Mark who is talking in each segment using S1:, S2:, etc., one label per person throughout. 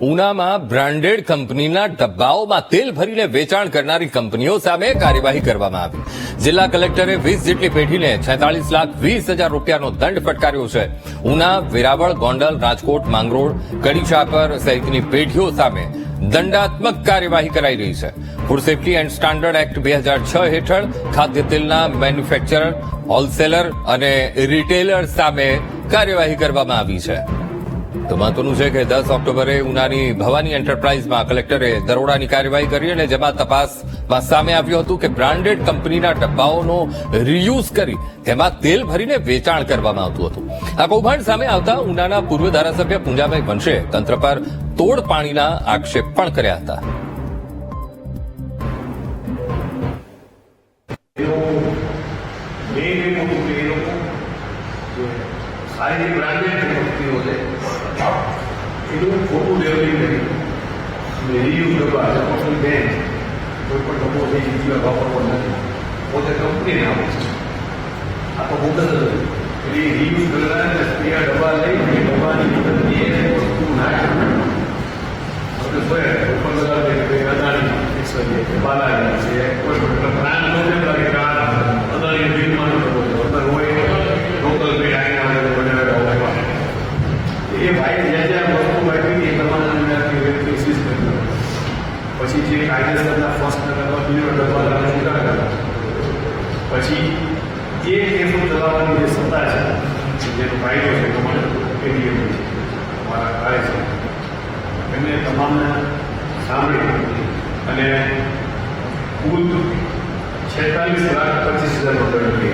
S1: ઉનામાં branded કંપનીના ડબ્બાઓમાં તેલ ભરીને વેચાણ કરનારી કંપનીઓ સામે કાર્યવાહી કરવામાં આવી. જિલ્લા કલેક્ટરે 20 જેટલી પેઢીને 46,20,000 રૂપિયાનો દંડ ફટકાર્યો છે. ઉના, વેરાવળ, ગોંડલ, રાજકોટ, માંગરોળ, કડીછાપર સહિતની પેઢીઓ સામે દંડાત્મક કાર્યવાહી કરાઈ રહી છે. Food safety and standard act 2006 હેઠળ ખાદ્ય તેલના મેન્યુફેક્ચરર, હોલસેલર અને રિટેલર સામે કાર્યવાહી કરવામાં આવી છે. તો મહત્વનું છે કે 10 ઓક્ટોબરે ઉનાની ભવાની એન્ટરપ્રાઇઝમાં કલેક્ટરે દરોડાની કાર્યવાહી કરી અને જેમાં તપાસમાં સામે આવ્યું હતું કે બ્રાન્ડેડ કંપનીના ડબ્બાઓનો રીયુઝ કરી તેમાં તેલ ભરીને વેચાણ કરવામાં આવતું હતું. આ કૌભાંડ સામે આવતા ઉનાના પૂર્વ ધારાસભ્ય પૂંજાભાઈ વંશે તંત્ર પર તોડ પાણીના આક્ષેપ પણ કર્યા હતા.
S2: સારી બ્રાન્ડેડ કંપનીઓ છે એનું ખોટું લેવલિંગ કરી રીયુઝ કરવા કંપની બેન કોઈ પણ ડબ્બો છે બીજી વાર વાપરવો નથી, પોતે કંપનીને આપે છે. આ તો મુદત હતી એટલે રીયુઝ કરવાના સ્પેર ડબ્બા લઈ એ ડબ્બાની મુદતની એને વસ્તુ નાખે આપણે જોઈએ ઉપર લગાવે અદાણી છે, બાલાજી છે, કોઈ પણ બ્રાન્ડ નો લાગે અદાણી બિલમાં અંદર હોય લોકલ બેડ એ ભાઈ જ્યાં જ્યાં વસ્તુ વાપરી એ તમારા સિઝ કરી પછી જે કાયદેસરના ફર્સ્ટ કરવા બીજો ડબ્બા લાવવા પછી એ કેસો ચલાવવાની જે સત્તા છે જેનો કાયદો છે તમારે એડીએમ છે અમારા કાર્ય છે એમને તમામને સાંભળી અને કુલ 46,25,000 દંડ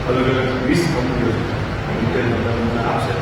S2: અલગ અલગ 20 કંપનીઓ આપશે.